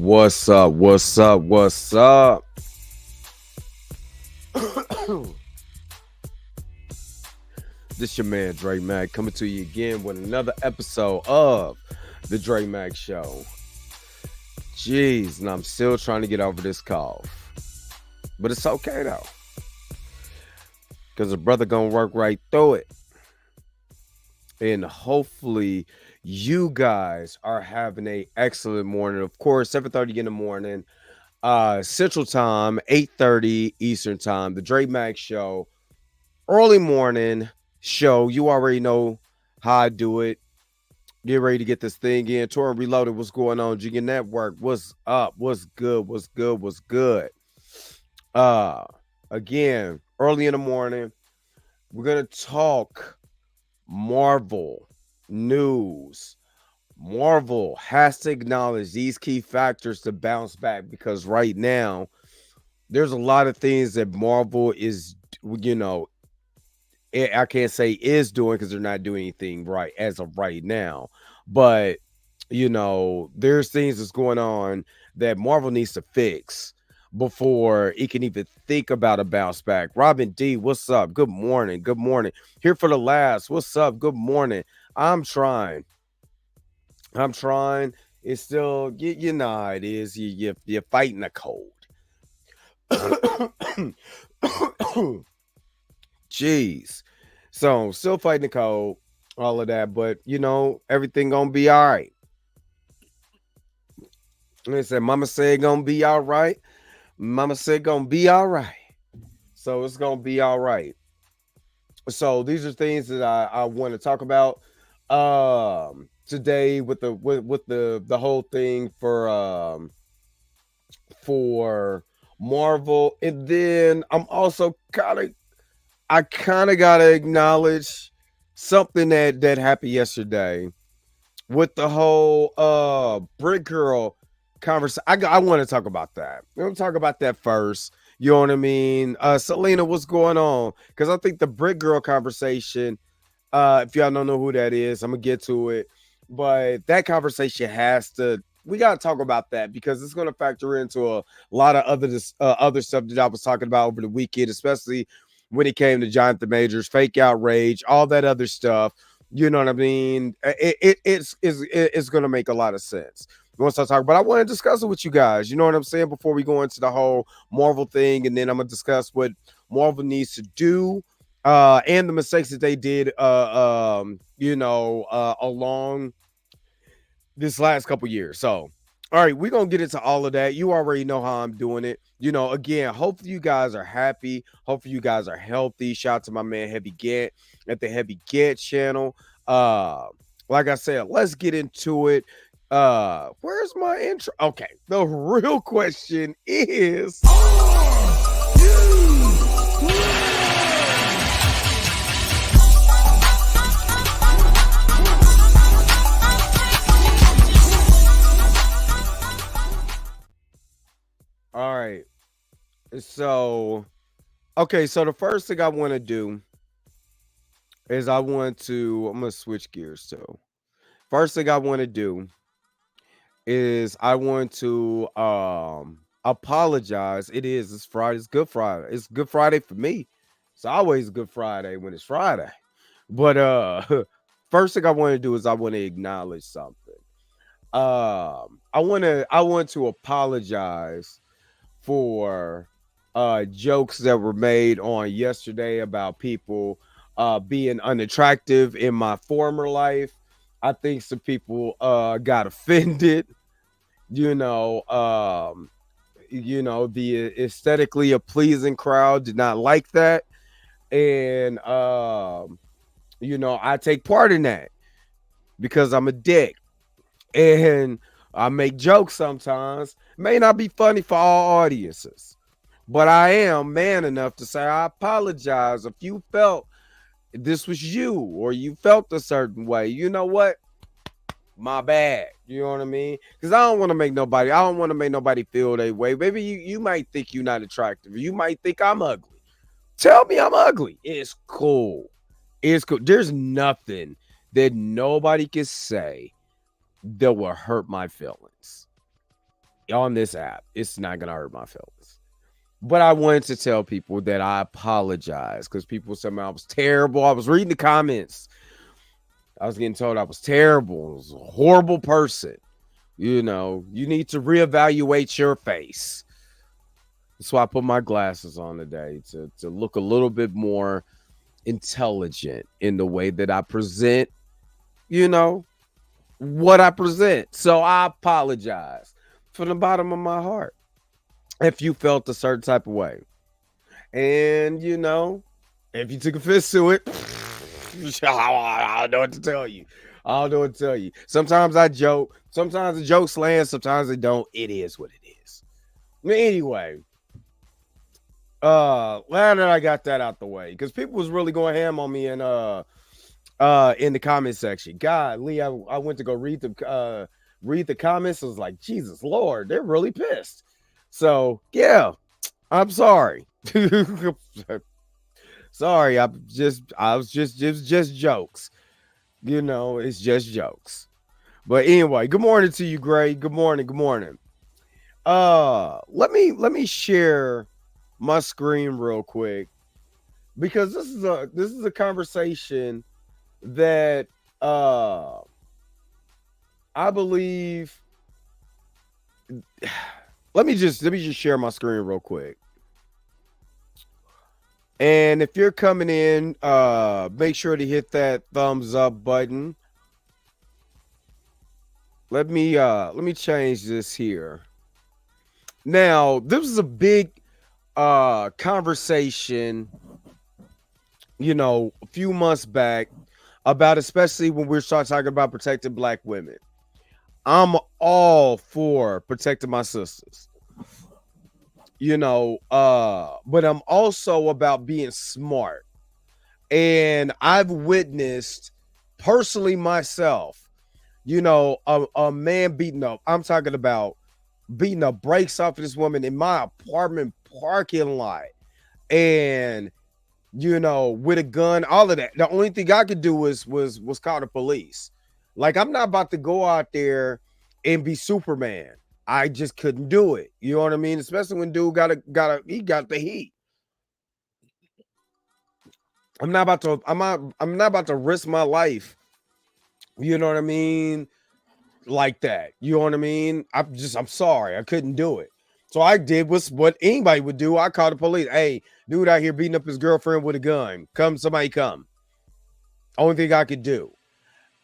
What's up? What's up? What's up? This your man Dre Mac coming to you again with another episode of the Dre Mac Show. Jeez, and I'm still trying to get over this cough, but it's okay though, because the brother gonna work right through it, and hopefully you guys are having a excellent morning. Of course, 7:30 in the morning. Central Time, 8:30 Eastern Time, the Dre Mac Show, early morning show. You already know how I do it. Get ready to get this thing in. Tour and Reloaded. What's going on? Jigga Network. What's up? What's good? What's good? What's good? Again, early in the morning, we're gonna talk Marvel news. Marvel has to acknowledge these key factors to bounce back, because right now there's a lot of things that Marvel is, I can't say is doing, because they're not doing anything right as of right now. But, there's things that's going on that Marvel needs to fix before it can even think about a bounce back. Robin D, what's up? Good morning. Good morning. Here for the last. What's up? Good morning. I'm trying. It's still, you know how it is. You're fighting a cold. Jeez. So still fighting the cold, all of that, but everything gonna be all right. They said, Mama said gonna be all right. Mama said gonna be all right. So it's gonna be all right. So these are things that I want to talk about today with the whole thing for Marvel. And then I'm also I kind of gotta acknowledge something that happened yesterday with the whole Brick Girl conversation. I want to talk about that. We're gonna talk about that first. You know what I mean? Selena, what's going on? Because I think the Brick Girl conversation, if y'all don't know who that is, I'm gonna get to it. But that conversation we gotta talk about that, because it's gonna factor into a lot of other stuff that I was talking about over the weekend, especially when it came to Jonathan Majors, fake outrage, all that other stuff. You know what I mean? It's gonna make a lot of sense once I talk. But I want to discuss it with you guys. You know what I'm saying? Before we go into the whole Marvel thing, and then I'm gonna discuss what Marvel needs to do, and the mistakes that they did, along this last couple years. So, all right, we're gonna get into all of that. You already know how I'm doing it. Again, hopefully you guys are happy. Hopefully you guys are healthy. Shout out to my man Heavy Get at the Heavy Get channel. Like I said, let's get into it. Where's my intro? Okay, the real question is, all right. So, okay, so the first thing I want to do is I'm going to switch gears too. First thing I want to do is I want to apologize. It's Friday. It's Good Friday. It's Good Friday for me. It's always Good Friday when it's Friday. But first thing I want to do is I want to acknowledge something. I want to apologize for jokes that were made on yesterday about people being unattractive in my former life. I think some people got offended. The aesthetically a pleasing crowd did not like that. And I take part in that because I'm a dick. And I make jokes sometimes. May not be funny for all audiences, but I am man enough to say I apologize if you felt this was you, or you felt a certain way. You know what? My bad. You know what I mean? Because I don't want to make nobody feel that way. Maybe you might think you're not attractive. You might think I'm ugly. Tell me I'm ugly. It's cool. It's cool. There's nothing that nobody can say that will hurt my feelings. on this app. It's not gonna hurt my feelings. But I wanted to tell people that I apologize because people said I was terrible. I was reading the comments. I was getting told I was terrible. I was a horrible person. You know, you need to reevaluate your face. That's why I put my glasses on today to look a little bit more intelligent in the way that I present, you know, what I present. So I apologize from the bottom of my heart if you felt a certain type of way. And, you know, if you took offense to it, I don't know what to tell you. I don't know what to tell you. Sometimes I joke. Sometimes the jokes land. Sometimes they don't. It is what it is. Anyway, glad that I got that out the way because people was really going ham on me in the comment section. God, Lee, I went to go read the comments. I was like, Jesus Lord, they're really pissed. So yeah, I'm sorry. Sorry, I was just jokes. You know, it's just jokes. But anyway, good morning to you, Gray. Good morning, good morning. Let me share my screen real quick because this is a conversation that I believe let me just share my screen real quick. And if you're coming in, make sure to hit that thumbs up button. Let me change this here. Now, this is a big conversation, a few months back about, especially when we're start talking about protecting black women. I'm all for protecting my sisters. But I'm also about being smart. And I've witnessed personally myself, a man beating up. I'm talking about beating the brakes off of this woman in my apartment parking lot. And, with a gun, all of that. The only thing I could do was call the police. Like, I'm not about to go out there and be Superman. I just couldn't do it. You know what I mean? Especially when dude he got the heat. I'm not about to risk my life. You know what I mean? Like that. You know what I mean? I'm sorry. I couldn't do it. So I did what anybody would do. I called the police. Hey, dude out here beating up his girlfriend with a gun. Somebody come. Only thing I could do.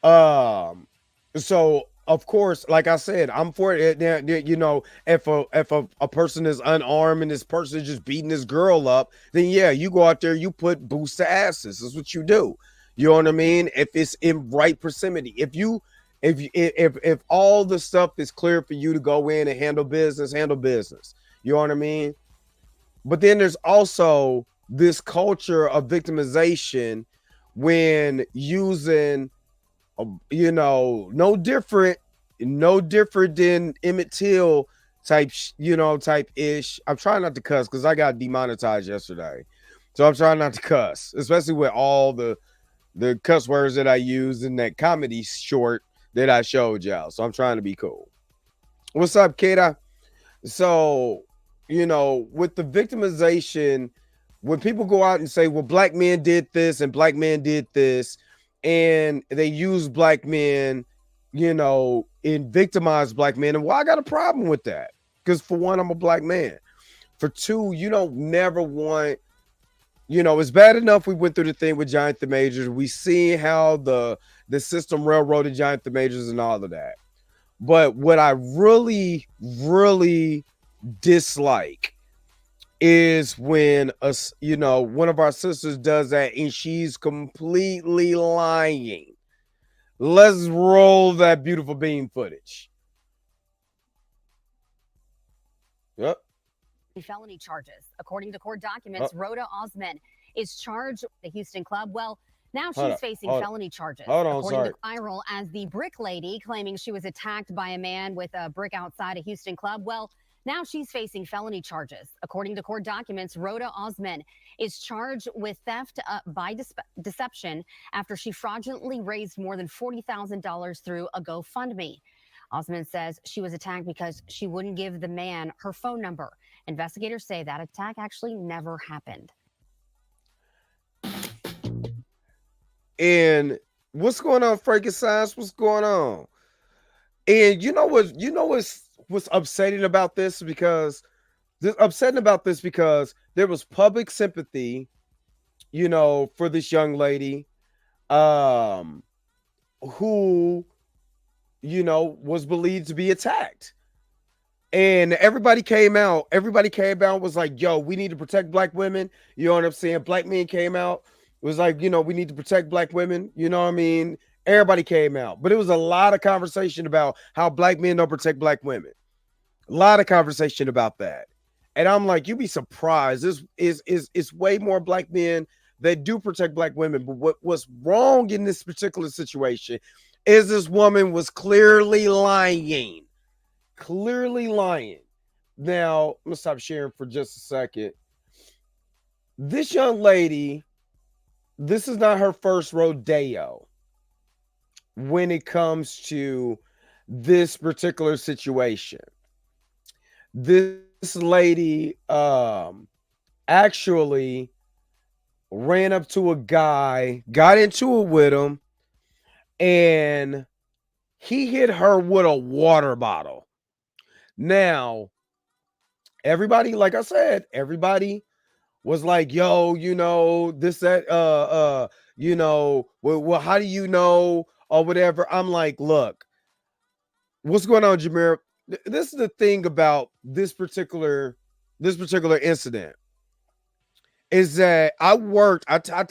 So of course, like I said, I'm for it. If a person is unarmed and this person is just beating this girl up, then yeah, you go out there, you put boots to asses. That's what you do. You know what I mean? If it's in right proximity, if all the stuff is clear for you to go in and handle business, handle business. You know what I mean? But then there's also this culture of victimization when using no different than Emmett Till type, type ish. I'm trying not to cuss because I got demonetized yesterday. So I'm trying not to cuss, especially with all the cuss words that I used in that comedy short that I showed y'all. So I'm trying to be cool. What's up, Kata? So, with the victimization, when people go out and say, well, black men did this and black men did this, and they use black men, and victimize black men. And I got a problem with that. Because for one, I'm a black man. For two, you don't never want, it's bad enough we went through the thing with Giant the Majors. We see how the system railroaded Giant the Majors and all of that. But what I really, really dislike is when one of our sisters does that and she's completely lying. Let's roll that beautiful beam footage. Yep. Felony charges. According to court documents, Rhoda Osman is charged with the Houston club. Well, now she's facing felony charges. According to viral as the brick lady claiming she was attacked by a man with a brick outside a Houston club. Well, now she's facing felony charges. According to court documents, Rhoda Osman is charged with theft by deception after she fraudulently raised more than $40,000 through a GoFundMe. Osmond says she was attacked because she wouldn't give the man her phone number. Investigators say that attack actually never happened. And what's going on, Frankenstein? What's going on? And you know what's upsetting about this? Because there was public sympathy, for this young lady, who, was believed to be attacked. And everybody came out was like, yo, we need to protect black women. You know what I'm saying? Black men came out. It was like, we need to protect black women. You know what I mean? Everybody came out. But it was a lot of conversation about how black men don't protect black women. A lot of conversation about that. And I'm like, you'd be surprised. This is way more black men that do protect black women. But what's wrong in this particular situation is this woman was clearly lying. Clearly lying. Now, I'm going to stop sharing for just a second. This young lady, this is not her first rodeo when it comes to this particular situation. This lady actually ran up to a guy, got into it with him, and he hit her with a water bottle. Now, everybody, like I said, everybody was like, yo, this, that, well, how do you know, or whatever. I'm like, look, what's going on, Jameer? This is the thing about this particular incident is that I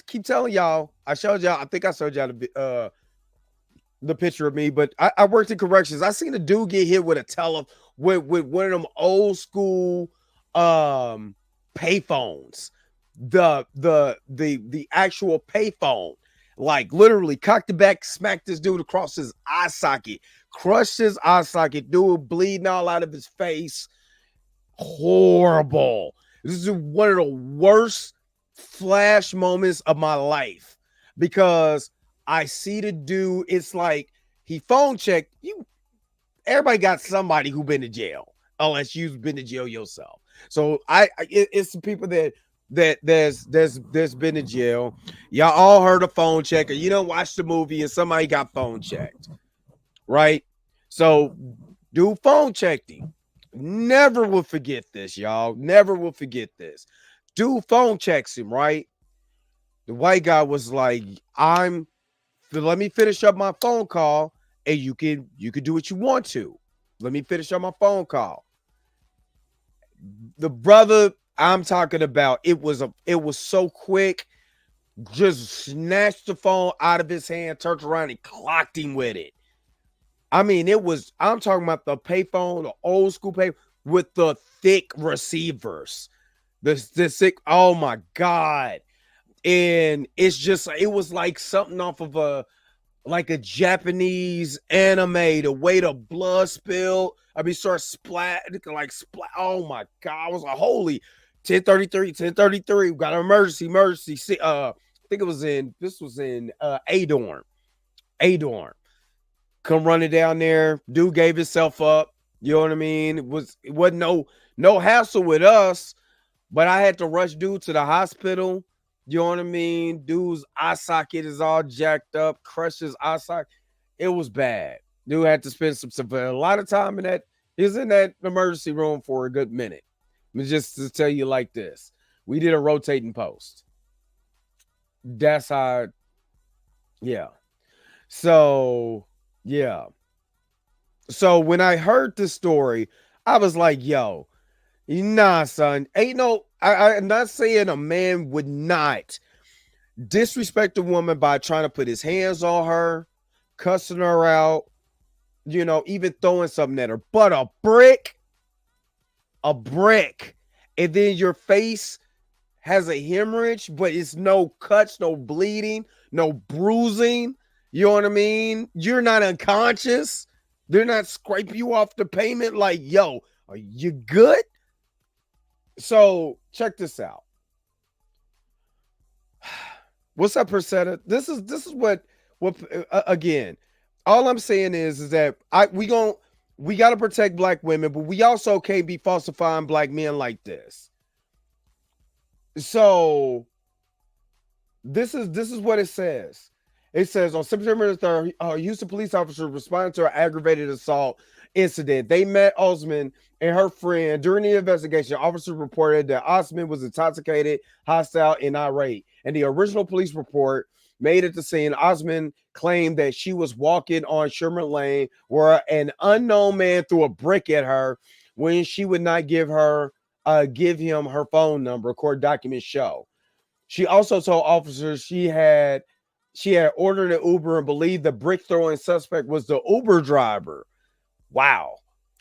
keep telling y'all, I showed y'all, I think I showed y'all the picture of me, but I worked in corrections. I seen a dude get hit with a with one of them old school payphones, the actual payphone, like literally cocked it back, smacked this dude across his eye socket, crushed his eye socket, dude bleeding all out of his face. Horrible. This is one of the worst flash moments of my life because I see the dude. It's like he phone checked you. Everybody got somebody who been to jail, unless you've been to jail yourself. So it's the people that there's been to jail. Y'all all heard a phone check, or you don't watch the movie and somebody got phone checked, right? So dude phone checked him. Never will forget this, y'all. Never will forget this. Dude phone checks him, right? The white guy was like, let me finish up my phone call and you can do what you want to. Let me finish up my phone call. The brother I'm talking about, it was so quick, just snatched the phone out of his hand, turned around and clocked him with it. I mean, I'm talking about the payphone, the old school pay with the thick receivers. The thick, oh my God. And it's just, it was like something off of a Japanese anime, the way the blood spilled. I mean, start splat. Oh my God. I was like, holy, 1033, got an emergency. I think this was in A dorm. Come running down there. Dude gave himself up. You know what I mean? It wasn't no hassle with us, but I had to rush dude to the hospital. You know what I mean? Dude's eye socket is all jacked up, crushed his eye socket. It was bad. Dude had to spend a lot of time he was in that emergency room for a good minute. Just to tell you like this, we did a rotating post. That's how, yeah. So, yeah. So when I heard this story, I was like, yo, nah, son, ain't no, I'm not saying a man would not disrespect a woman by trying to put his hands on her, cussing her out, even throwing something at her. But a brick, and then your face has a hemorrhage, but it's no cuts, no bleeding, no bruising. You know what I mean? You're not unconscious. They're not scraping you off the pavement like, yo, are you good? So check this out. What's up, Persetta? This is what again, all I'm saying is that we gonna we got to protect black women, but we also can't be falsifying black men like this. So this is what it says. It says on September 3rd, Houston police officers responded to an aggravated assault incident. They met Osman and her friend. During the investigation, officers reported that Osman was intoxicated, hostile, and irate. And the original police report made at the scene, Osman claimed that she was walking on Sherman Lane where an unknown man threw a brick at her when she would not give him her phone number, court documents show. She also told officers she had ordered an Uber and believed the brick throwing suspect was the Uber driver. Wow.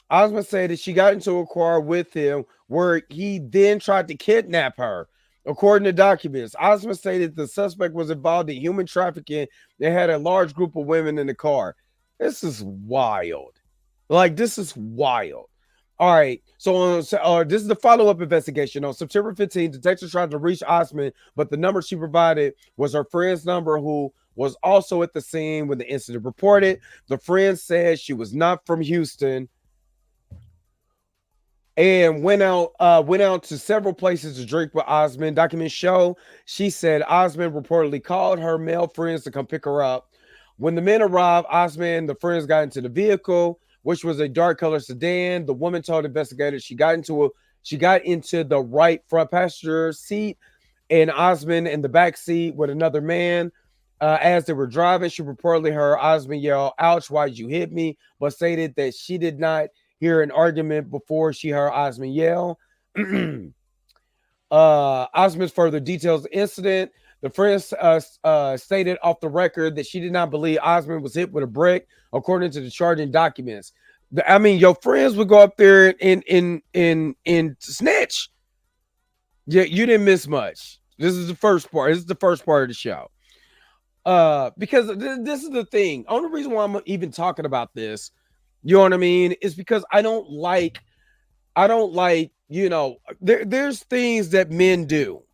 Osman said that she got into a car with him where he then tried to kidnap her. According to documents, Osman stated the suspect was involved in human trafficking and had a large group of women in the car. This is wild. Like, this is wild. All right, so this is the follow-up investigation. On September 15th, detectives tried to reach Osman, but the number she provided was her friend's number, who was also at the scene when the incident reported. The friend said she was not from Houston and went out to several places to drink with Osman. Documents show she said Osman reportedly called her male friends to come pick her up. When the men arrived, Osman and the friends got into the vehicle, which was a dark color sedan. The woman told investigators she got into the right front passenger seat, and Osman in the back seat with another man. As they were driving, she reportedly heard Osman yell, "Ouch, why'd you hit me?" but stated that she did not hear an argument before she heard Osman yell. Osman's further details the incident. The friends stated off the record that she did not believe Osman was hit with a brick, according to the charging documents. I mean, your friends would go up there and snitch. Yeah, you didn't miss much. This is the first part. This is the first part of the show. Because this is the thing. Only reason why I'm even talking about this, you know what I mean, is because I don't like, there's things that men do.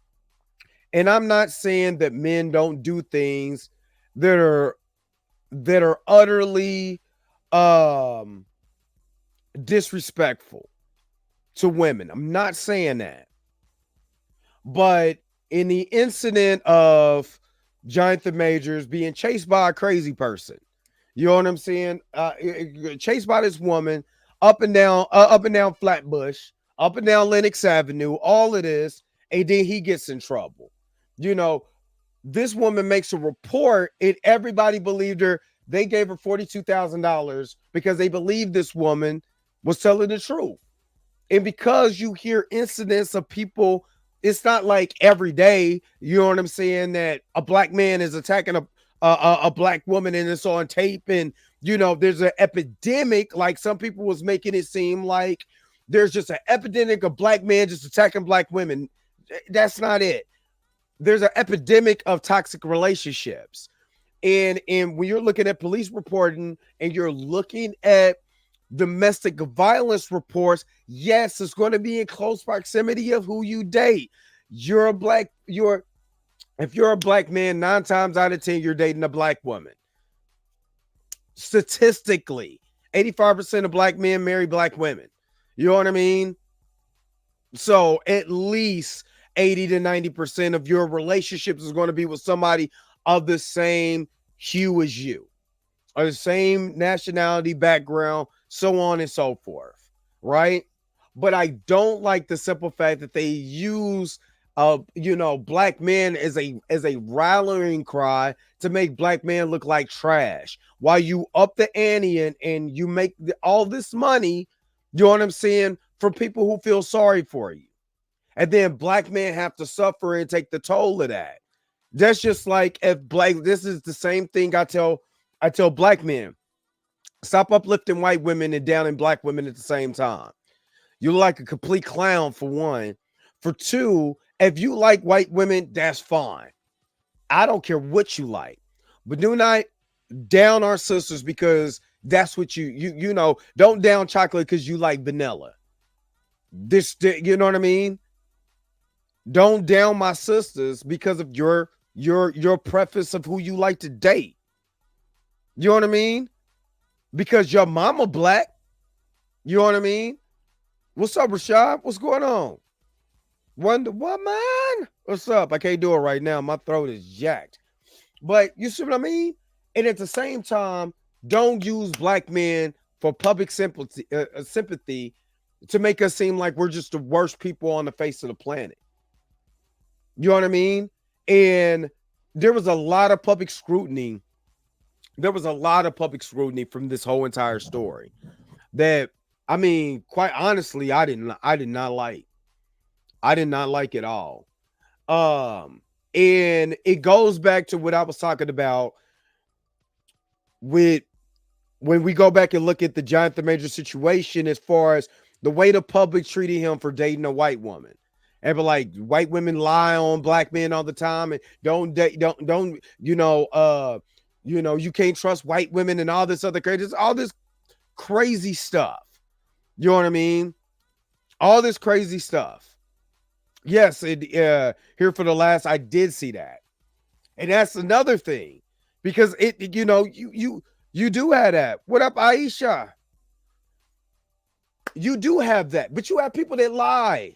And I'm not saying that men don't do things that are utterly disrespectful to women. I'm not saying that. But in the incident of Jonathan Majors being chased by a crazy person, you know what I'm saying? Chased by this woman up and down Flatbush, up and down Lenox Avenue, all of this, and then he gets in trouble. You know, this woman makes a report and everybody believed her. They gave her $42,000 because they believed this woman was telling the truth. And because you hear incidents of people, it's not like every day, you know what I'm saying, that a black man is attacking a black woman and it's on tape, and, you know, there's an epidemic, like some people was making it seem like there's just an epidemic of black men just attacking black women. That's not it. There's an epidemic of toxic relationships. And when you're looking at police reporting and you're looking at domestic violence reports, yes, it's going to be in close proximity of who you date. If you're a black man, 9 times out of 10, you're dating a black woman. Statistically, 85% of black men marry black women. You know what I mean? So at least 80 to 90% of your relationships is going to be with somebody of the same hue as you, or the same nationality, background, so on and so forth, right? But I don't like the simple fact that they use black men as a rallying cry to make black men look like trash, while you up the ante and you make all this money, you know what I'm saying, for people who feel sorry for you. And then black men have to suffer and take the toll of that. That's just like this is the same thing I tell black men. Stop uplifting white women and downing black women at the same time. You look like a complete clown, for one. For two, if you like white women, that's fine. I don't care what you like. But do not down our sisters because that's what you know. Don't down chocolate because you like vanilla. You know what I mean? Don't down my sisters because of your preference of who you like to date. You know what I mean? Because your mama black. You know what I mean? What's up, Rashad? What's going on? Wonder Woman? What's up? I can't do it right now. My throat is jacked. But you see what I mean? And at the same time, don't use black men for public sympathy to make us seem like we're just the worst people on the face of the planet. You know what I mean? And there was a lot of public scrutiny. There was a lot of public scrutiny from this whole entire story that, I mean, quite honestly, I did not like. I did not like at all. And it goes back to what I was talking about with when we go back and look at the Jonathan Major situation, as far as the way the public treated him for dating a white woman. And but like, white women lie on black men all the time and don't date, you can't trust white women and all this other crazy stuff. You know what I mean? All this crazy stuff. Yes, here for the last, I did see that. And that's another thing, because you do have that. What up, Aisha? You do have that, but you have people that lie.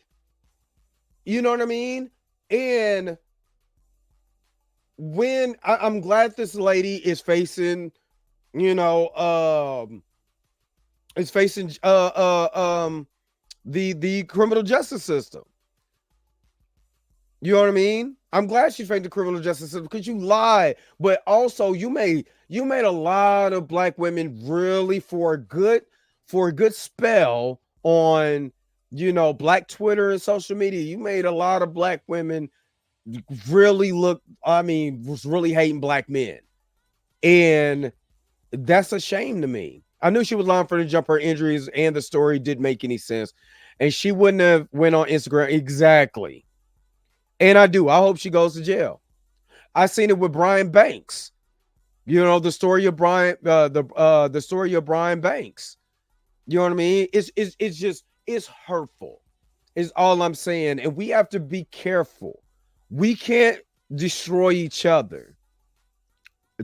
You know what I mean? And when I'm glad this lady is facing, is facing the criminal justice system. You know what I mean? I'm glad she's facing the criminal justice system, because you lied, but also you made a lot of black women really for a good spell on Black Twitter and social media. You made a lot of black women really was really hating black men. And that's a shame to me. I knew she was lying for the jump. Her injuries and the story didn't make any sense. And she wouldn't have went on Instagram. Exactly. And I hope she goes to jail. I seen it with Brian Banks. The story of Brian, the story of Brian Banks. You know what I mean? It's hurtful, is all I'm saying. And we have to be careful. We can't destroy each other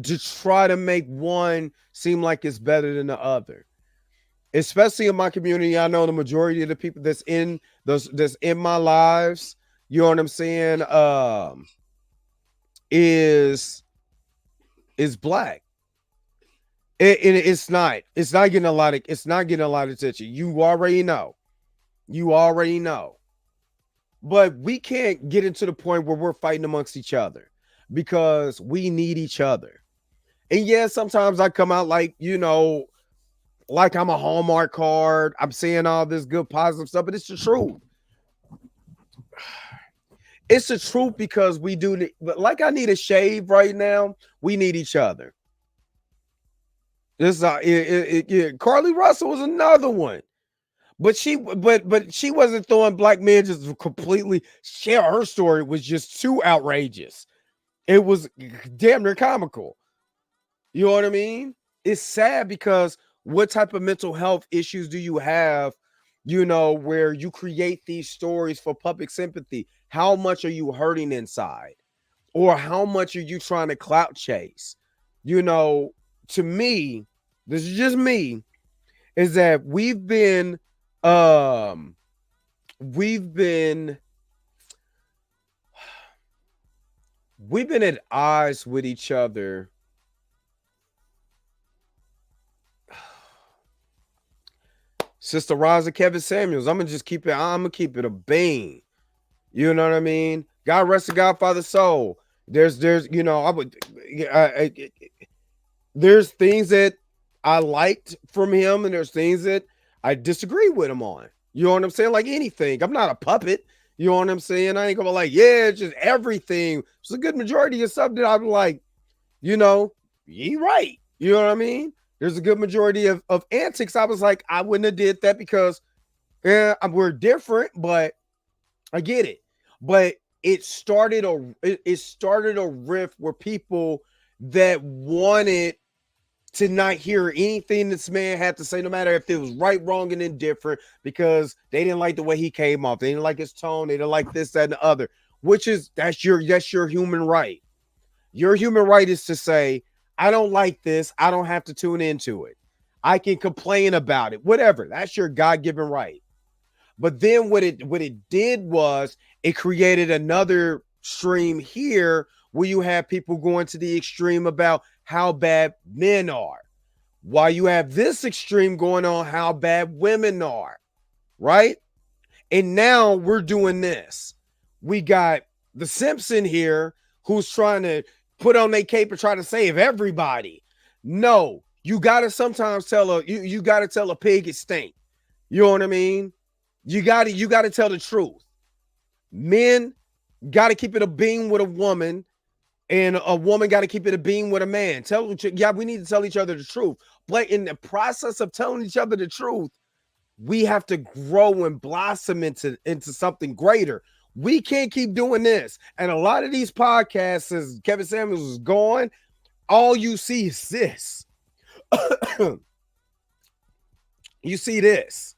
to try to make one seem like it's better than the other. Especially in my community, I know the majority of the people that's in my lives, you know what I'm saying, is black. It's not getting a lot of attention. You already know. But we can't get into the point where we're fighting amongst each other, because we need each other. And yeah, sometimes I come out like like I'm a Hallmark card. I'm saying all this good positive stuff, but it's the truth. It's the truth, because we do. But like, I need a shave right now. We need each other. This Carly Russell was another one, but she wasn't throwing black men just completely. Her story was just too outrageous. It was damn near comical. You know what I mean? It's sad, because what type of mental health issues do you have, where you create these stories for public sympathy? How much are you hurting inside? Or how much are you trying to clout chase? To me, this is just me, is that we've been at odds with each other. Sister Rosa, Kevin Samuels, I'm gonna keep it a bean. You know what I mean? God rest the Godfather soul. There's there's things that I liked from him, and there's things that I disagree with him on. You know what I'm saying? Like anything. I'm not a puppet. You know what I'm saying? I ain't gonna like, yeah, it's just everything. It's a good majority of stuff that I'm like, you right. You know what I mean? There's a good majority of antics. I was like, I wouldn't have did that, because we're different, but I get it. But it started a rift where people that wanted to not hear anything this man had to say, no matter if it was right, wrong, and indifferent, because they didn't like the way he came off. They didn't like his tone. They didn't like this, that, and the other, that's your human right. Your human right is to say, I don't like this. I don't have to tune into it. I can complain about it, whatever. That's your God-given right. But then what it did was it created another stream here where you have people going to the extreme about how bad men are, while you have this extreme going on how bad women are, right? And now we're doing this. We got the Simpson here who's trying to put on their cape and try to save everybody. No, you gotta sometimes tell you gotta tell a pig it stink. You know what I mean? You gotta tell the truth. Men gotta keep it a beam with a woman, and a woman gotta keep it a beam with a man. We need to tell each other the truth. But in the process of telling each other the truth, we have to grow and blossom into something greater. We can't keep doing this. And a lot of these podcasts, as Kevin Samuels is going, all you see is this. You see this.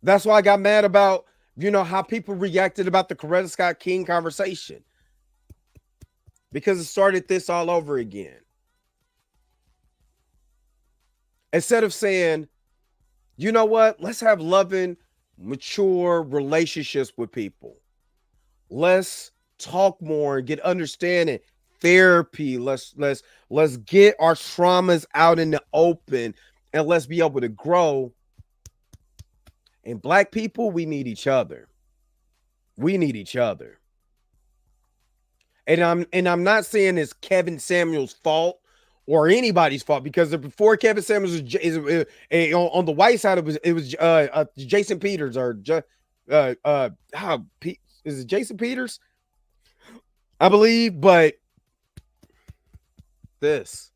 That's why I got mad about, how people reacted about the Coretta Scott King conversation. Because it started this all over again. Instead of saying, you know what? Let's have loving, mature relationships with people. Let's talk more and get understanding. Therapy. Let's get our traumas out in the open, and let's be able to grow. And Black people, we need each other. We need each other. And I'm not saying it's Kevin Samuels' fault or anybody's fault, because before Kevin Samuels was on the white side, it was Jason Peters is it Jason Peters? I believe, but this.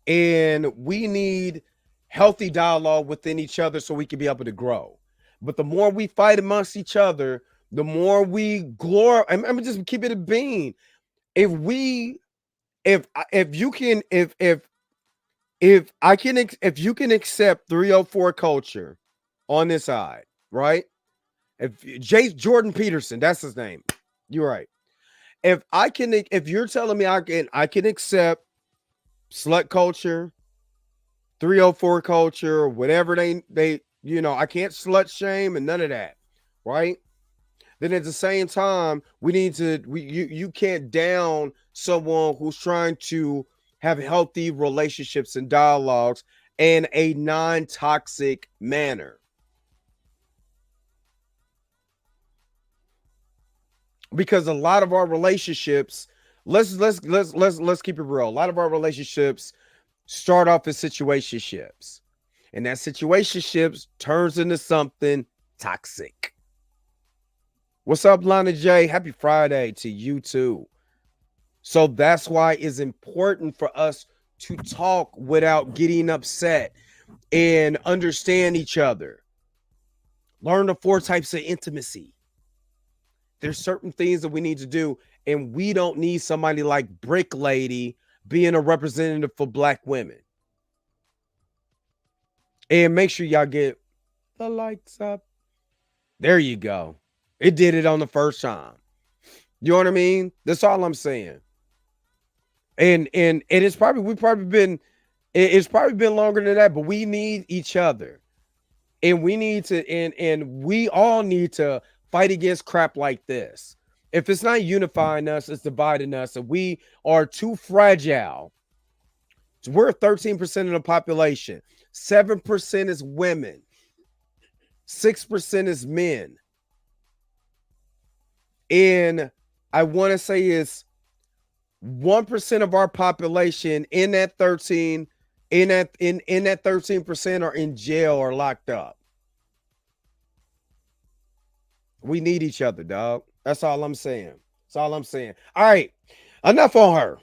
And we need healthy dialogue within each other so we can be able to grow. But the more we fight amongst each other, the more we glorify. I'm just keep it a bean. If you can accept 304 culture on this side, right? If Jordan Peterson, that's his name. You're right. If you're telling me I can accept slut culture, 304 culture, or whatever they I can't slut shame and none of that, right? Then at the same time, you can't down someone who's trying to have healthy relationships and dialogues in a non-toxic manner. Because a lot of our relationships, let's keep it real. A lot of our relationships start off as situationships, and that situationships turns into something toxic. What's up, Lana J? Happy Friday to you too. So that's why it's important for us to talk without getting upset and understand each other. Learn the 4 types of intimacy. There's certain things that we need to do, and we don't need somebody like Brick Lady being a representative for Black women. And make sure y'all get the lights up. There you go. It did it on the first time. You know what I mean? That's all I'm saying. And it's probably been longer than that, but we need each other. And we need to and we all need to fight against crap like this. If it's not unifying us, it's dividing us, and we are too fragile. So we're 13% of the population. 7% is women. 6% is men. And I want to say is 1% of our population in that 13% are in jail or locked up. We need each other, dog. That's all I'm saying. That's all I'm saying. All right. Enough on her.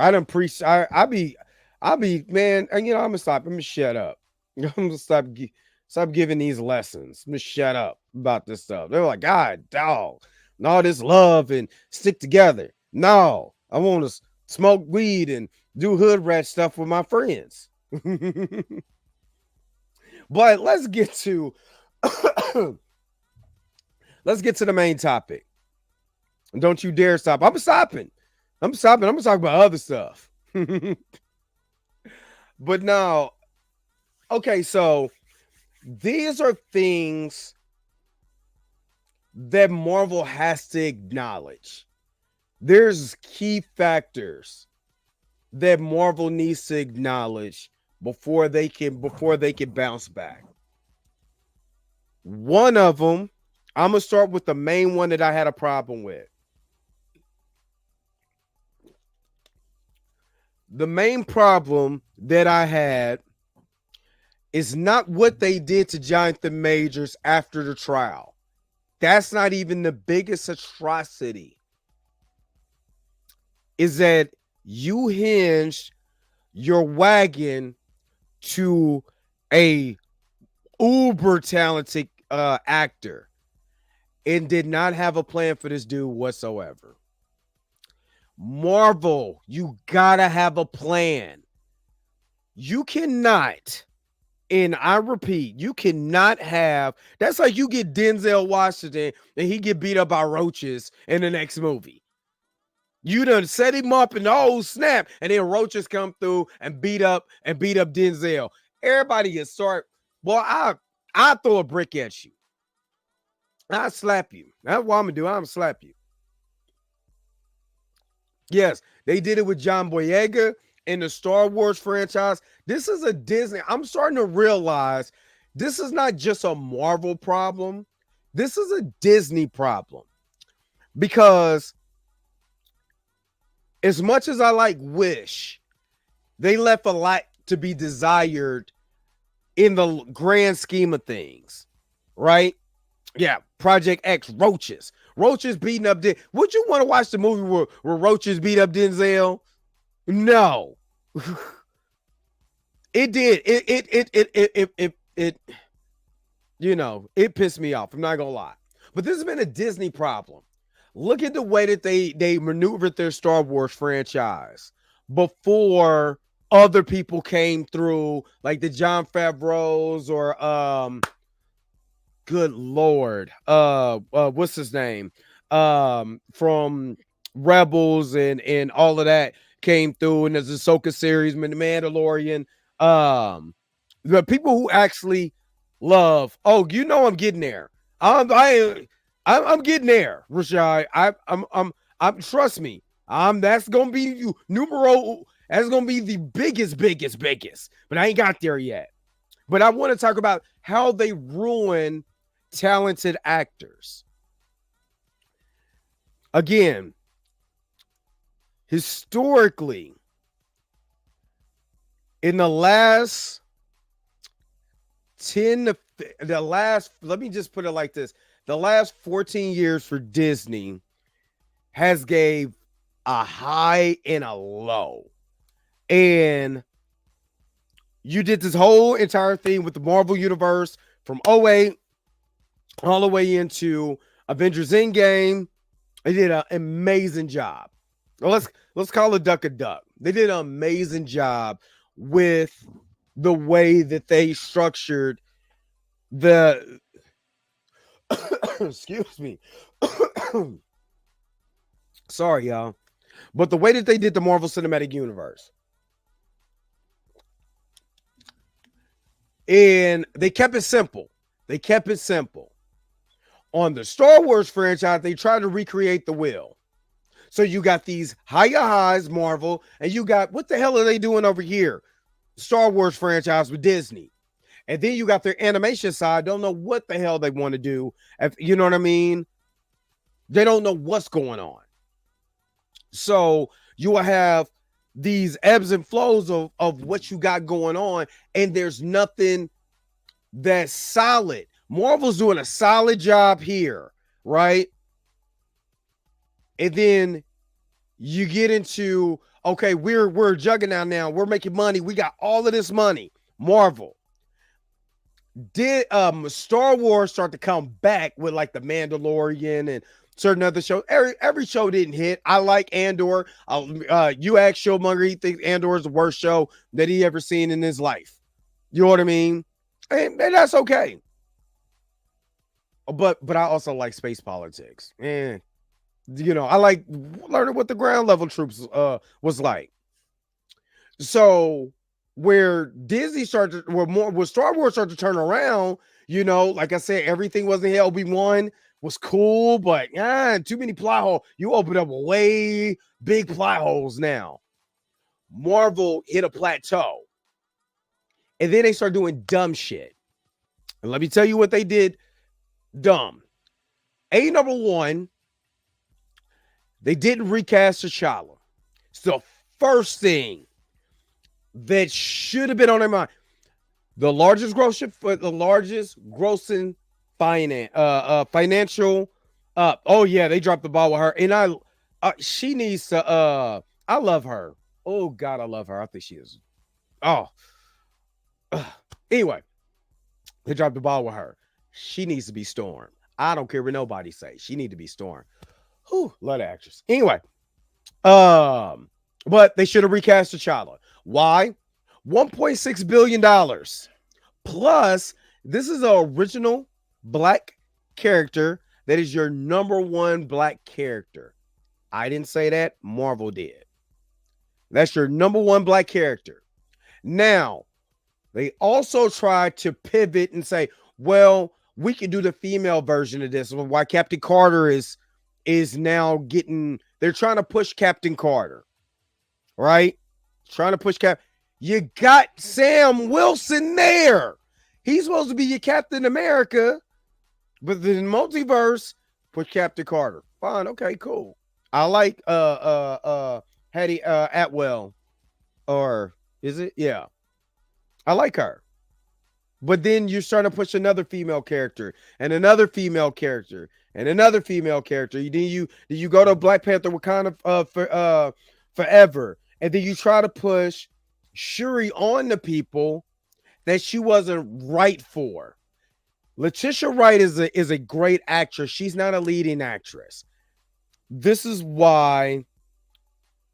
I done preach. I be, man, and I'm gonna stop. I'm gonna shut up. I'm gonna stop giving these lessons. I'm gonna shut up about this stuff. They're like, God, dog, and all this love and stick together. No, I want to smoke weed and do hood rat stuff with my friends. But let's get to the main topic. Don't you dare stop. I'm stopping. I'm gonna talk about other stuff. But now, okay, so these are things that Marvel has to acknowledge. There's key factors that Marvel needs to acknowledge before they can bounce back. One of them, I'm gonna start with the main one that I had a problem with. The main problem that I had is not what they did to Jonathan Majors after the trial. That's not even the biggest atrocity. Is that you hinged your wagon to a uber talented actor and did not have a plan for this dude whatsoever. Marvel, you gotta have a plan. You cannot, and I repeat, you cannot have, that's like you get Denzel Washington and he get beat up by roaches in the next movie. You done set him up and oh snap, and then roaches come through and beat up Denzel. Everybody gets start. Well, I throw a brick at you. I slap you. That's what I'm gonna do. I'm gonna slap you. Yes, they did it with John Boyega in the Star Wars franchise. This is a Disney. I'm starting to realize this is not just a Marvel problem. This is a Disney problem. Because as much as I like Wish, they left a lot to be desired in the grand scheme of things, right? Yeah, Project X, roaches beating up. Would you want to watch the movie where roaches beat up Denzel? No, it did. It. You know, it pissed me off. I'm not gonna lie, but this has been a Disney problem. Look at the way that they maneuvered their Star Wars franchise before other people came through, like the Jon Favreau's or good Lord, what's his name? From Rebels and all of that came through, and there's the Ahsoka series, The Mandalorian. The people who actually love, oh, you know, I'm getting there. I'm getting there, Rashad. I'm trust me. That's gonna be you numero. That's gonna be the biggest. But I ain't got there yet. But I want to talk about how they ruin talented actors. Again, historically, in the last let me just put it like this. The last 14 years for Disney has gave a high and a low. And you did this whole entire thing with the Marvel Universe from 2008 all the way into Avengers Endgame. They did an amazing job. Well, let's call it duck a duck. They did an amazing job with the way that they structured the excuse me. Sorry, y'all. But the way that they did the Marvel Cinematic Universe. And they kept it simple. On the Star Wars franchise, they tried to recreate the wheel. So you got these higher highs, Marvel, and you got, what the hell are they doing over here? Star Wars franchise with Disney. And then you got their animation side. Don't know what the hell they want to do. You know what I mean? They don't know what's going on. So you will have these ebbs and flows of what you got going on. And there's nothing that's solid. Marvel's doing a solid job here, right? And then you get into, okay, we're a juggernaut now. We're making money. We got all of this money. Marvel. Did Star Wars start to come back with like the Mandalorian and certain other shows? Every show didn't hit. I like Andor. You ask Showmonger, he thinks Andor is the worst show that he ever seen in his life. You know what I mean? And that's okay. But I also like space politics. And you know, I like learning what the ground level troops was like. So where Disney started, where Star Wars started to turn around, like I said, everything wasn't here. Obi-Wan was cool, but too many plot holes. You opened up way big plot holes now. Marvel hit a plateau. And then they started doing dumb shit. And let me tell you what they did dumb. Number one, they didn't recast T'Challa. It's the first thing that should have been on their mind. The largest grossing financial. Oh yeah, they dropped the ball with her, and she needs to. I love her. Oh God, I love her. I think she is. Oh. Anyway, they dropped the ball with her. She needs to be Storm. I don't care what nobody say. She need to be Storm. Whew, love the actress. Anyway, but they should have recast T'Challa. Why? $1.6 billion. Plus, this is an original black character that is your number one black character. I didn't say that. Marvel did. That's your number one black character. Now, they also tried to pivot and say, well, we can do the female version of this. Why Captain Carter is now getting, they're trying to push Captain Carter. Right? Trying to push You got Sam Wilson there. He's supposed to be your Captain America, but the multiverse put Captain Carter. Fine, okay, cool. I like Hattie Atwell, or is it? Yeah, I like her. But then you're starting to push another female character and another female character and another female character. Then you go to Black Panther Wakanda Forever, and then you try to push Shuri on the people that she wasn't right for. Letitia Wright is a great actress. She's not a leading actress. This is why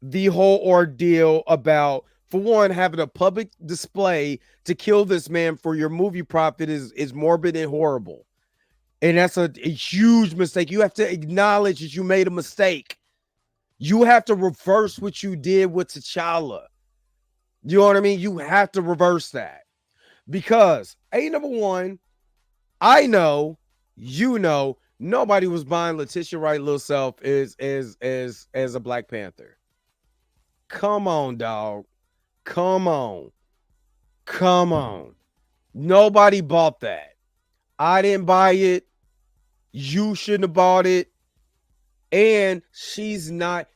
the whole ordeal about, for one, having a public display to kill this man for your movie profit is morbid and horrible. And that's a huge mistake. You have to acknowledge that you made a mistake. You have to reverse what you did with T'Challa. You know what I mean? You have to reverse that. Because, number one, I know, nobody was buying Letitia Wright little self as a Black Panther. Come on, dog. Come on. Nobody bought that. I didn't buy it. You shouldn't have bought it. And she's not.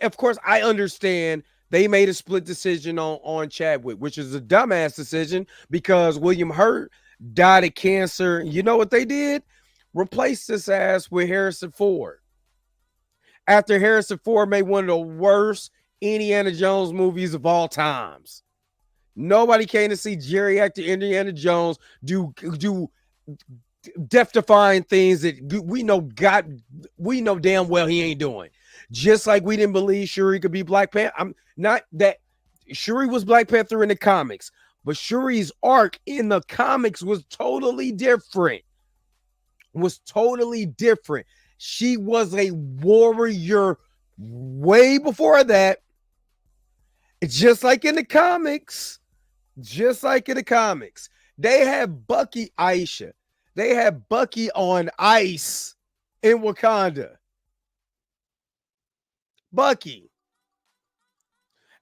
Of course, I understand they made a split decision on Chadwick, which is a dumbass decision because William Hurt died of cancer. You know what they did? Replaced this ass with Harrison Ford. After Harrison Ford made one of the worst Indiana Jones movies of all times. Nobody came to see geriatric Indiana Jones do death-defying things that we know damn well he ain't doing. Just like we didn't believe Shuri could be Black Panther. I'm not that Shuri was Black Panther in the comics, but Shuri's arc in the comics was totally different. She was a warrior way before that. Just like in the comics. They had Bucky Aisha. They had Bucky on ice in Wakanda. Bucky.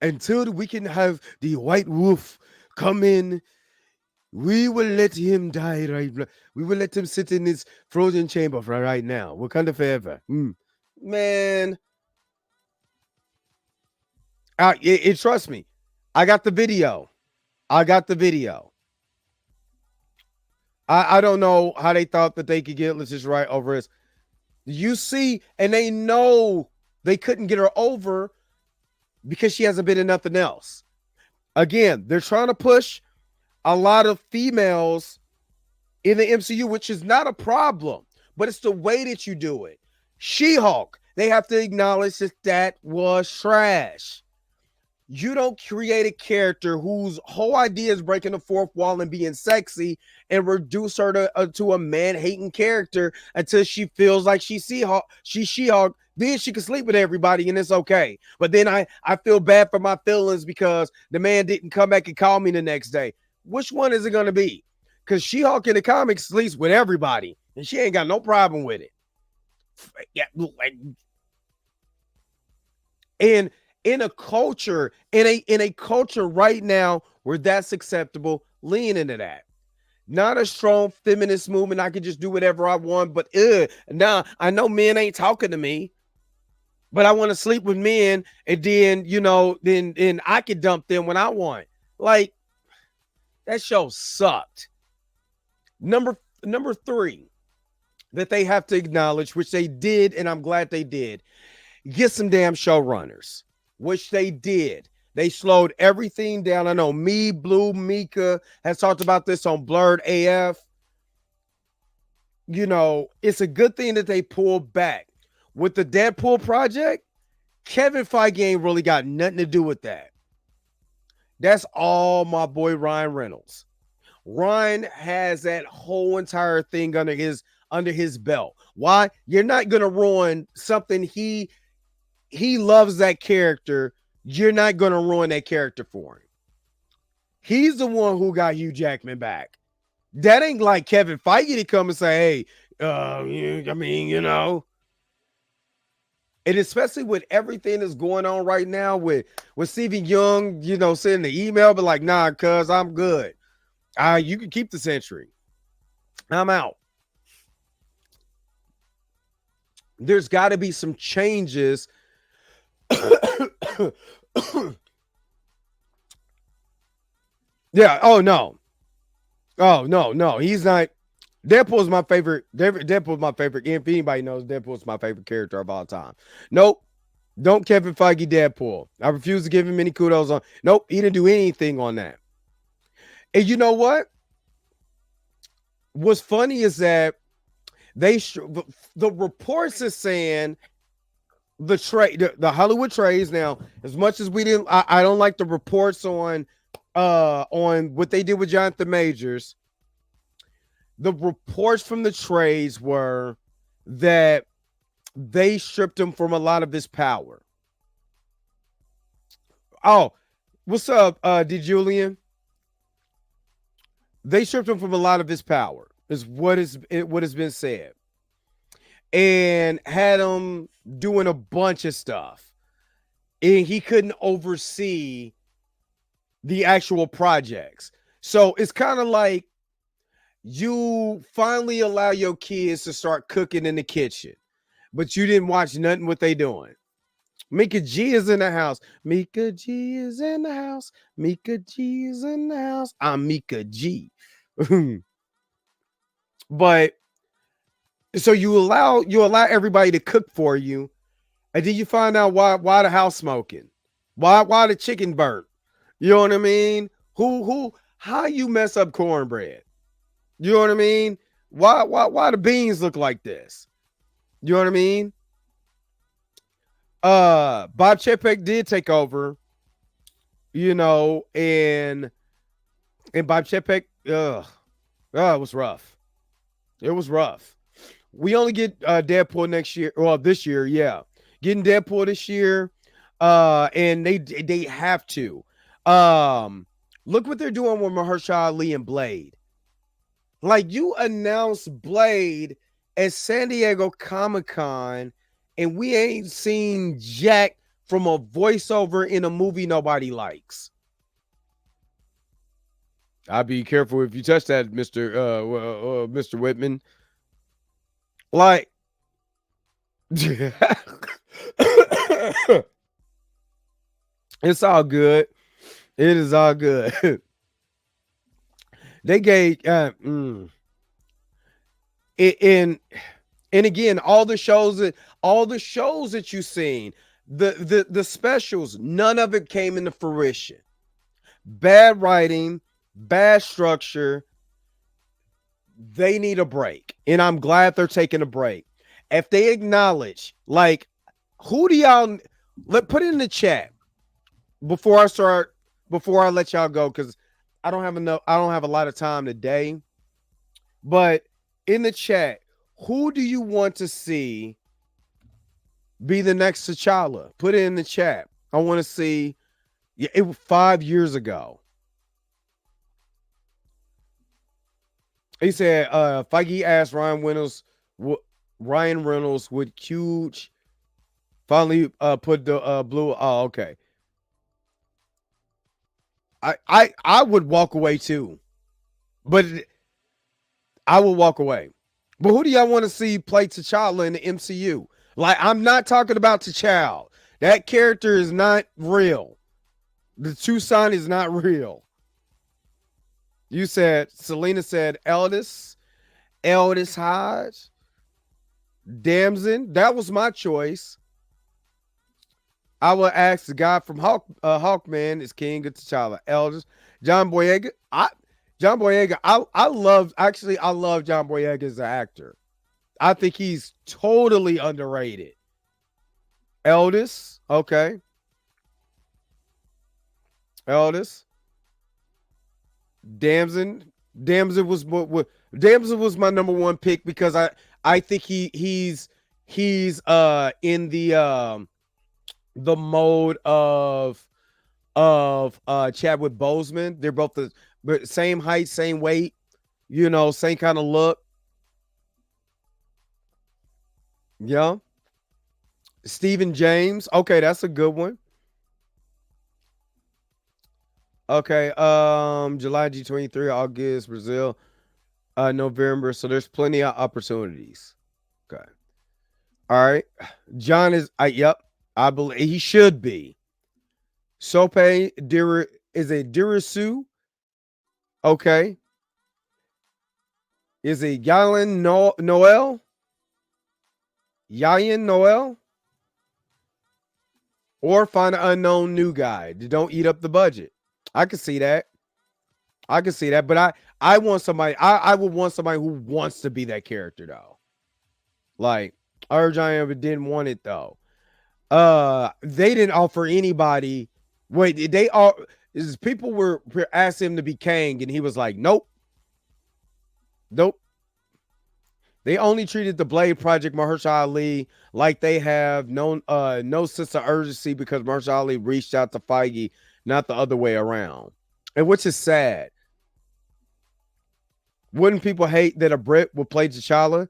Until we can have the White Wolf come in, we will let him die right now. We will let him sit in his frozen chamber for right now. Wakanda forever. Man. Trust me. I got the video. I don't know how they thought that they could get Letitia Wright over us. You see, and they know they couldn't get her over because she hasn't been in nothing else. Again, they're trying to push a lot of females in the MCU, which is not a problem, but it's the way that you do it. She-Hulk, they have to acknowledge that was trash. You don't create a character whose whole idea is breaking the fourth wall and being sexy and reduce her to a man-hating character until she feels like she's She-Hulk. Then she can sleep with everybody and it's okay. But then I feel bad for my feelings because the man didn't come back and call me the next day. Which one is it going to be? Because She-Hulk in the comics sleeps with everybody and she ain't got no problem with it. Yeah, and in a culture right now where that's acceptable, lean into that. Not a strong feminist movement. I can just do whatever I want, but now I know men ain't talking to me, but I want to sleep with men, and then then I can dump them when I want. Like, that show sucked. Number 3 that they have to acknowledge, which they did, and I'm glad they did, get some damn showrunners. Which they did. They slowed everything down. I know Blue, Mika has talked about this on Blurred AF. It's a good thing that they pulled back. With the Deadpool project, Kevin Feige ain't really got nothing to do with that. That's all my boy Ryan Reynolds. Ryan has that whole entire thing under his belt. Why? You're not going to ruin something he loves that character. You're not going to ruin that character for him. He's the one who got Hugh Jackman back. That ain't like Kevin Feige to come and say, hey, And especially with everything that's going on right now with Stephen Young, sending the email, but like, nah, cuz I'm good. You can keep the Sentry. I'm out. There's got to be some changes. Yeah. Oh no. He's not. Deadpool's my favorite. Deadpool's my favorite. If anybody knows, Deadpool's my favorite character of all time. Nope. Don't Kevin Feige Deadpool. I refuse to give him any kudos on. Nope. He didn't do anything on that. And you know what? What's funny is that the reports are saying the Hollywood trades. Now, as much as I don't like the reports on what they did with Jonathan Majors. The reports from the trades were that they stripped him from a lot of his power. Oh, what's up, DeJulian? They stripped him from a lot of his power, is what has been said, and had him doing a bunch of stuff, and he couldn't oversee the actual projects. So it's kind of like you finally allow your kids to start cooking in the kitchen, but you didn't watch nothing what they doing. Mika G is in the house. Mika G is in the house. Mika G is in the house. I'm Mika G. But so you allow everybody to cook for you, and then you find out why the house smoking, why the chicken burnt. You know what I mean? How you mess up cornbread? You know what I mean? Why the beans look like this? You know what I mean? Bob Chapek did take over, and Bob Chapek, it was rough. It was rough. We only get Deadpool next year, well, this year, yeah. Getting Deadpool this year, and they have to. Look what they're doing with Mahershala Ali and Blade. Like, you announced Blade at San Diego Comic-Con, and we ain't seen jack from a voiceover in a movie nobody likes. I'll be careful if you touch that, Mr. Whitman. Like, it's all good. It is all good. They gave and again, all the shows that you've seen, the specials, none of it came into fruition. Bad writing, bad structure. They need a break, and I'm glad they're taking a break. If they acknowledge, like, who do y'all put it in the chat? before I let y'all go, because I don't have a lot of time today. But in the chat, who do you want to see be the next T'Challa? Put it in the chat. I want to see. Yeah, it was 5 years ago. He said, Feige asked Ryan Reynolds would huge finally put the blue. Oh, okay. I would walk away too, but I will walk away. But who do y'all want to see play T'Challa in the MCU? Like, I'm not talking about T'Challa. That character is not real. The Tucson is not real. You said, Selena said Eldis Hodge, Damson. That was my choice. I will ask the guy from Hawkman is King of T'Challa. Eldis. John Boyega. I love John Boyega as an actor. I think he's totally underrated. Eldis. Okay. Eldis. Damson was my number one pick because I think he's in the mode of Chadwick Boseman. They're both the same height, same weight, same kind of look. Yeah. Stephen James. Okay, that's a good one. Okay, July G23, August, Brazil, November. So there's plenty of opportunities. Okay. All right. John is yep. I believe he should be. Sope is a Dirisu. Okay. Is a Yayan Noel? Yayan Noel? Or find an unknown new guy. Don't eat up the budget. I can see that. But I want somebody. I would want somebody who wants to be that character though. Like Giant didn't want it though. They didn't offer anybody. Wait, they all people were asked him to be Kang, and he was like, nope. They only treated the Blade Project Mahershala Ali like they have no sense of urgency because Mahershala Ali reached out to Feige, not the other way around, and which is sad. Wouldn't people hate that a Brit would play T'Challa?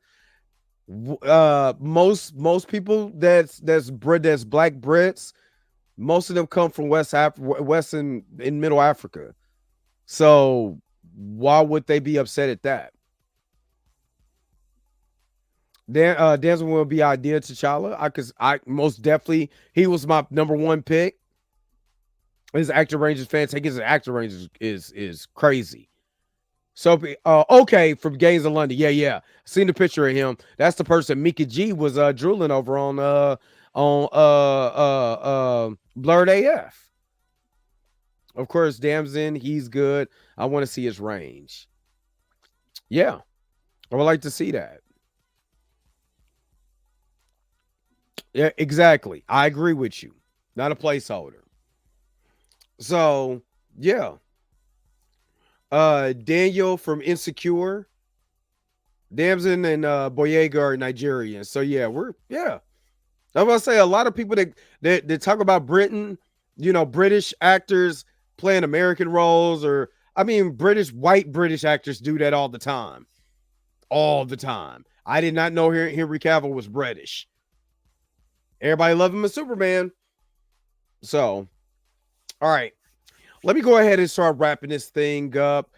Most people that's black Brits, most of them come from West and in Middle Africa. So why would they be upset at that? Denzel will be ideal T'Challa. I most definitely, he was my number one pick. His actor range is fantastic. His actor range is crazy. So okay, from Gangs of London. Yeah. Seen the picture of him. That's the person Mika G was drooling over on Blurred AF. Of course, Damson, he's good. I want to see his range. Yeah. I would like to see that. Yeah, exactly. I agree with you. Not a placeholder. So, yeah. Daniel from Insecure. Damson and Boyega are Nigerian. So yeah, I'm gonna say a lot of people that talk about Britain, British actors playing American roles, or white British actors do that all the time. All the time. I did not know Henry Cavill was British. Everybody love him as Superman. So, all right. Let me go ahead and start wrapping this thing up.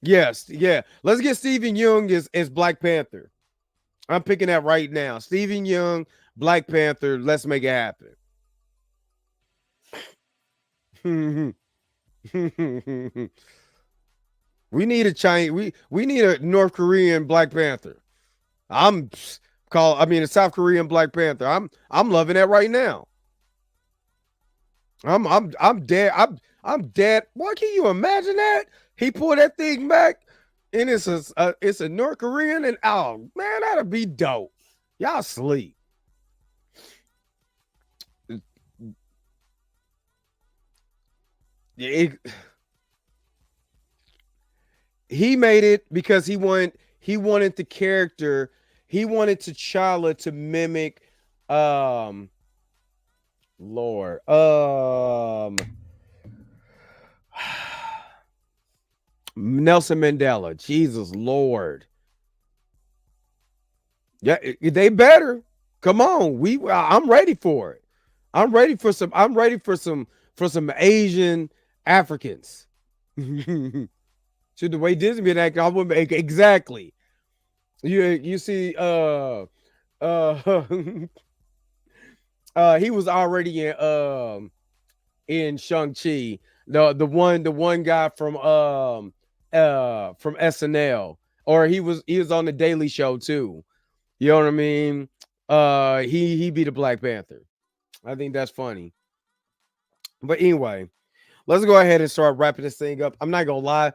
Yes, yeah. Let's get Stephen Yeun as Black Panther. I'm picking that right now. Stephen Yeun, Black Panther. Let's make it happen. We need a Chinese. We need a North Korean Black Panther. A South Korean Black Panther. I'm loving that right now. I'm dead. I'm dead. Why can you imagine that? He pulled that thing back, and it's a North Korean, and oh man, that'd be dope. Y'all sleep. he made it because he wanted the character, he wanted T'Challa to mimic um Lord Nelson Mandela. Jesus Lord. Yeah, they better. Come on. I'm ready for it. I'm ready for some Asian Africans. Should the way Disney been acting, I would make exactly. You see uh he was already in Shang-Chi. The one guy from SNL, or he was on the Daily Show too. You know what I mean? He be the Black Panther. I think that's funny. But anyway, let's go ahead and start wrapping this thing up. I'm not gonna lie.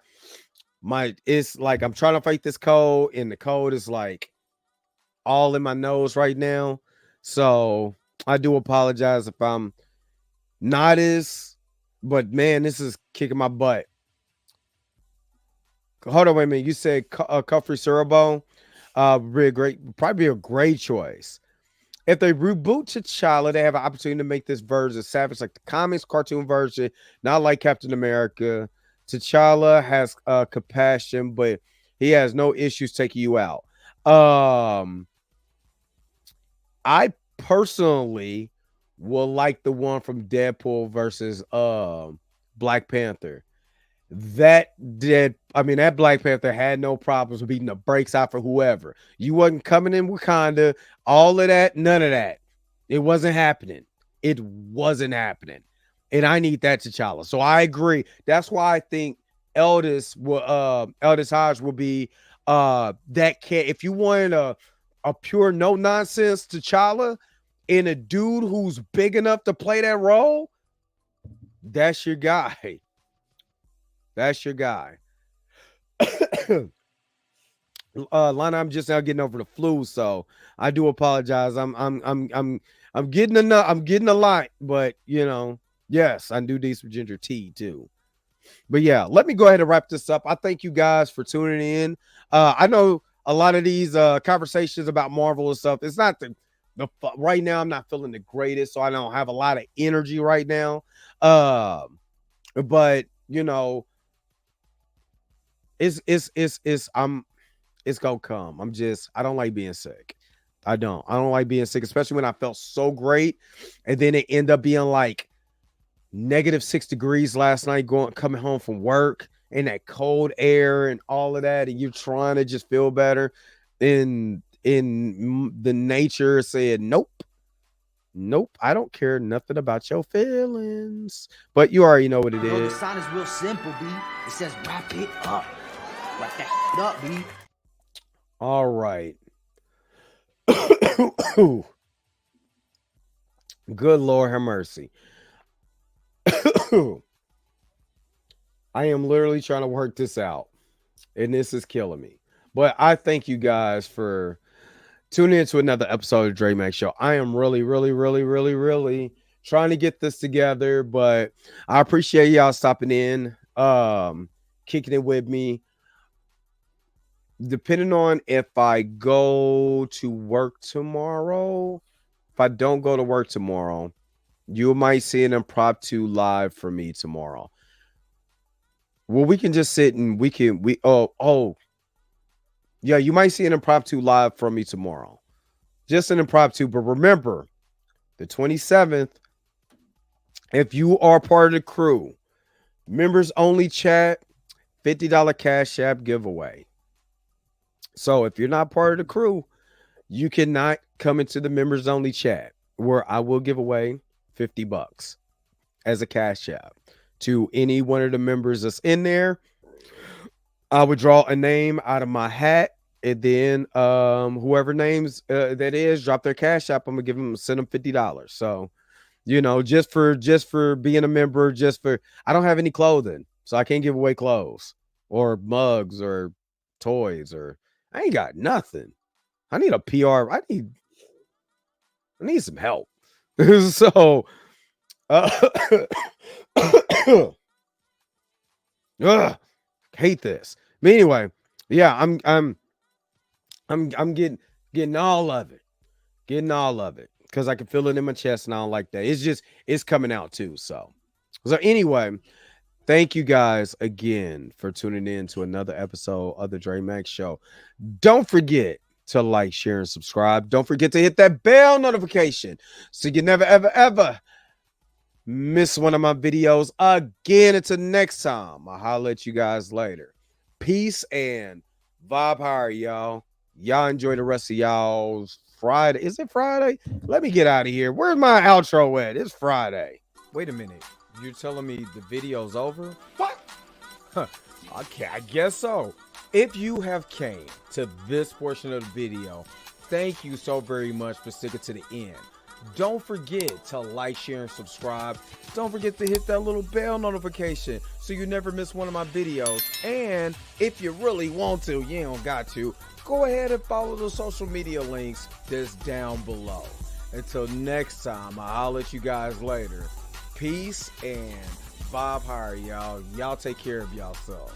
It's like I'm trying to fight this cold, and the cold is like all in my nose right now. So I do apologize if I'm not but man, this is kicking my butt. Hold on, wait a minute. You said Kufri Surabo? Probably a great choice. If they reboot T'Challa, they have an opportunity to make this version savage like the comics cartoon version, not like Captain America. T'Challa has compassion, but he has no issues taking you out. I personally will like the one from Deadpool versus Black Panther. That Black Panther had no problems beating the brakes out for whoever. You wasn't coming in Wakanda, all of that, none of that. It wasn't happening. It wasn't happening. And I need that T'Challa. So I agree. That's why I think Eldest Hodge will be that kid. If you wanted a pure no nonsense T'Challa and a dude who's big enough to play that role, that's your guy. That's your guy. Lana, I'm just now getting over the flu, so I do apologize. I'm getting enough. I'm getting a lot, but you know, yes, I do need some ginger tea too. But yeah, let me go ahead and wrap this up. I thank you guys for tuning in. I know a lot of these conversations about Marvel and stuff. It's not the right now. I'm not feeling the greatest, so I don't have a lot of energy right now. But you know, it's gonna come. I don't like being sick. I don't like being sick, especially when I felt so great, and then it ended up being like -6 degrees last night coming home from work, and that cold air and all of that, and you're trying to just feel better. In the nature said nope, I don't care nothing about your feelings. But you already know what it is. The sign is real simple, B. It says wrap it up. Wrap that up, B. All right. Good Lord have mercy. I am literally trying to work this out, and this is killing me. But I thank you guys for tuning into another episode of Dre Max Show. I am really trying to get this together, but I appreciate y'all stopping in, kicking it with me. Depending on if I go to work tomorrow, if I don't go to work tomorrow, you might see an impromptu live for me tomorrow. Well, we can just sit and yeah, you might see an impromptu live from me tomorrow. Just an impromptu, but remember, the 27th, if you are part of the crew, members only chat, $50 Cash App giveaway. So if you're not part of the crew, you cannot come into the members only chat, where I will give away $50 as a Cash App to any one of the members that's in there. I would draw a name out of my hat, and then whoever names that is, drop their Cash App. I'm gonna send them $50. So, you know, just for being a member, I don't have any clothing, so I can't give away clothes or mugs or toys, or I ain't got nothing. I need a PR. I need some help. So Ugh, hate this. But anyway, yeah, I'm getting all of it. Getting all of it. Because I can feel it in my chest and I don't like that. It's coming out too. So anyway, thank you guys again for tuning in to another episode of the Dre Max Show. Don't forget to like, share, and subscribe. Don't forget to hit that bell notification so you never, ever, ever miss one of my videos again. Until next time, I'll holler at you guys later. Peace and vibe higher, y'all. Y'all enjoy the rest of y'all's Friday. Is it Friday? Let me get out of here. Where's my outro at? It's Friday. Wait a minute. You're telling me the video's over? What? Huh. Okay, I guess so. If you have came to this portion of the video, thank you so very much for sticking to the end. Don't forget to like, share, and subscribe. Don't forget to hit that little bell notification so you never miss one of my videos. And if you really want to, you don't got to, go ahead and follow the social media links that's down below. Until next time, I'll let you guys later. Peace and vibe higher, y'all. Y'all take care of yourself.